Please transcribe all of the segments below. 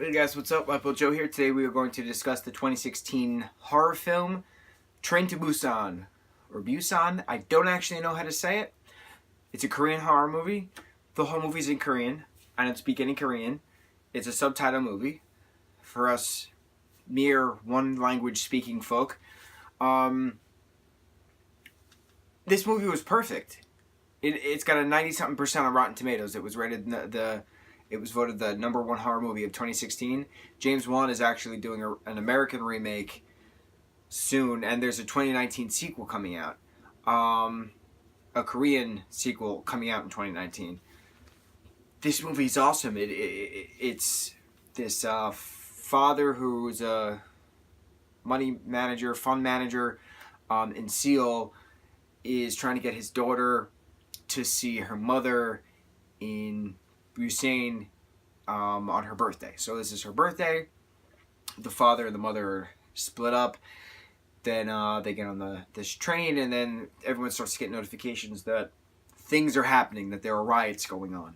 Hey guys, what's up? lightboltjoe here. Today we are going to discuss the 2016 horror film Train to Busan, or Busan. I don't actually know how to say it. It's a Korean horror movie. The whole movie's in Korean. I don't speak any Korean. It's a subtitle movie for us mere one language speaking folk. This movie was perfect. It's got a 90-something% on Rotten Tomatoes. It was rated It was voted the #1 horror movie of 2016. James Wan is actually doing an American remake soon, and there's a 2019 sequel coming out. A Korean sequel coming out in 2019. This movie's awesome. It's this father who's a money manager, fund manager in Seoul, is trying to get his daughter to see her mother in Busan on her birthday. So this is her birthday. The father and the mother are split up. Then they get on this train, and then everyone starts to get notifications that things are happening, that there are riots going on.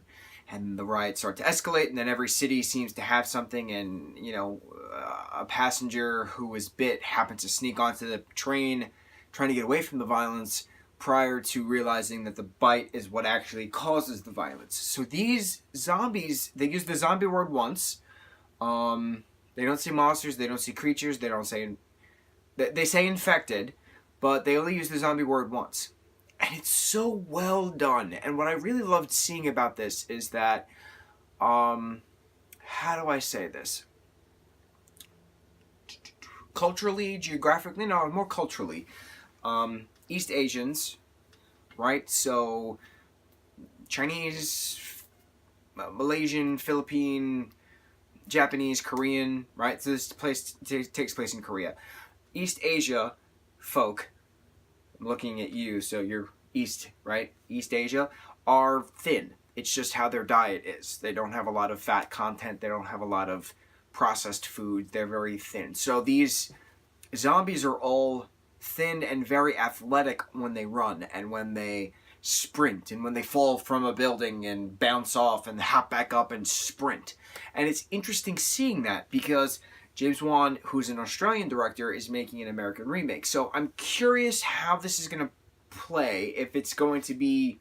And the riots start to escalate, and then every city seems to have something, and, a passenger who was bit happens to sneak onto the train, trying to get away from the violence, prior to realizing that the bite is what actually causes the violence. So these zombies, they use the zombie word once. They don't say monsters, they don't say creatures, they say infected, but they only use the zombie word once. And it's so well done. And what I really loved seeing about this is that, how do I say this? Culturally, geographically, no, more culturally. East Asians, right? So Chinese, Malaysian, Philippine, Japanese, Korean, right? So this takes place in Korea. East Asia folk, I'm looking at you, so you're East, right? East Asia are thin. It's just how their diet is. They don't have a lot of fat content. They don't have a lot of processed food. They're very thin. So these zombies are all thin and very athletic when they run and when they sprint and when they fall from a building and bounce off and hop back up and sprint. And it's interesting seeing that because James Wan, who's an Australian director, is making an American remake. So I'm curious how this is going to play, if it's going to be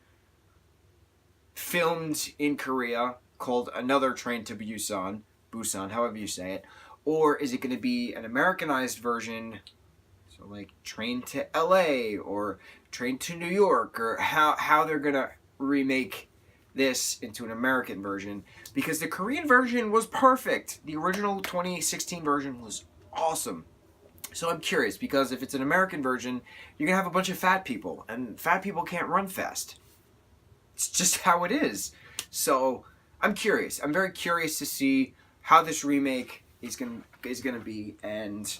filmed in Korea, called Another Train to Busan, however you say it, or is it going to be an Americanized version, so like Train to LA or Train to New York, or how they're going to remake this into an American version, because the Korean version was perfect. The original 2016 version was awesome. So I'm curious, because if it's an American version, you're going to have a bunch of fat people, and fat people can't run fast. It's just how it is. So I'm curious. I'm very curious to see how this remake is going to be, and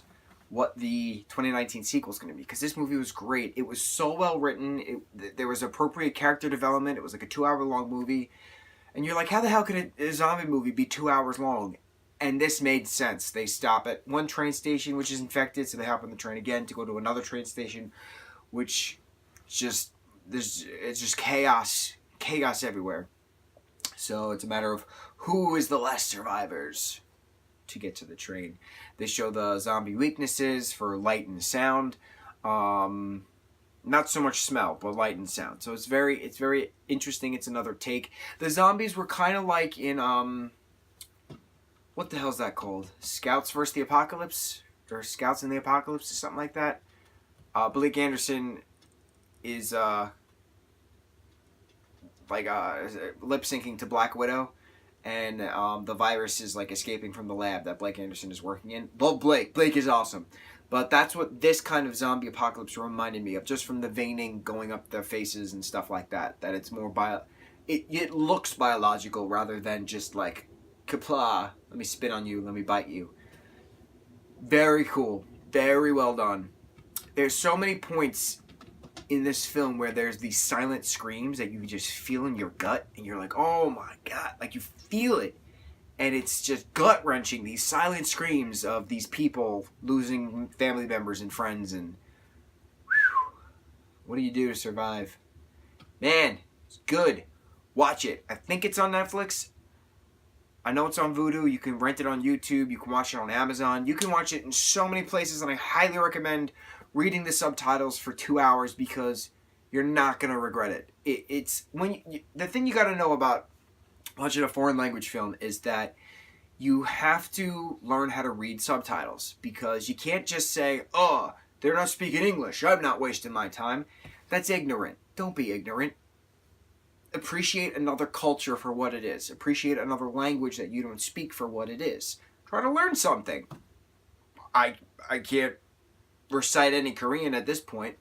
what the 2019 sequel is going to be, because this movie was great. It was so well written. There was appropriate character development. It was like a 2-hour-long movie, and you're like, how the hell could a zombie movie be 2 hours long? And this made sense. They stop at one train station, which is infected, so they hop on the train again to go to another train station, which it's just chaos everywhere. So it's a matter of who is the last survivors to get to the train. They show the zombie weaknesses for light and sound. Not so much smell, but light and sound. So it's very interesting. It's another take. The zombies were kind of like in what the hell's that called? Scouts vs. the Apocalypse, or Scouts in the Apocalypse, or something like that. Blake Anderson is lip syncing to Black Widow. And the virus is like escaping from the lab that Blake Anderson is working in. Love Blake. Blake is awesome. But that's what this kind of zombie apocalypse reminded me of, just from the veining going up their faces and stuff like that. That it's more it looks biological rather than just like, kapla, let me spit on you, let me bite you. Very cool. Very well done. There's so many points in this film where there's these silent screams that you can just feel in your gut, and you're like, oh my god, like you feel it, and it's just gut-wrenching, these silent screams of these people losing family members and friends, and whew, what do you do to survive? Man, it's good. Watch it. I think it's on Netflix. I know it's on Vudu. You can rent it on YouTube. You can watch it on Amazon. You can watch it in so many places, and I highly recommend reading the subtitles for 2 hours because you're not gonna regret it. It's when the thing you got to know about watching a foreign language film is that you have to learn how to read subtitles because you can't just say, "Oh, they're not speaking English. I'm not wasting my time." That's ignorant. Don't be ignorant. Appreciate another culture for what it is. Appreciate another language that you don't speak for what it is. Try to learn something. I can't recite any Korean at this point,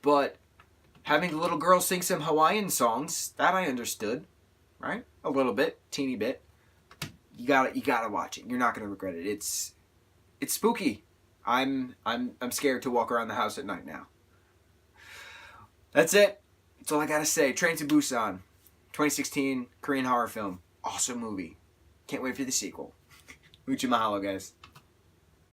but having the little girl sing some Hawaiian songs, that I understood, right? A little bit, teeny bit. You gotta watch it. You're not gonna regret it. It's spooky. I'm scared to walk around the house at night now. That's it. That's all I gotta say. Train to Busan, 2016 Korean horror film. Awesome movie. Can't wait for the sequel. Mucho mahalo, guys.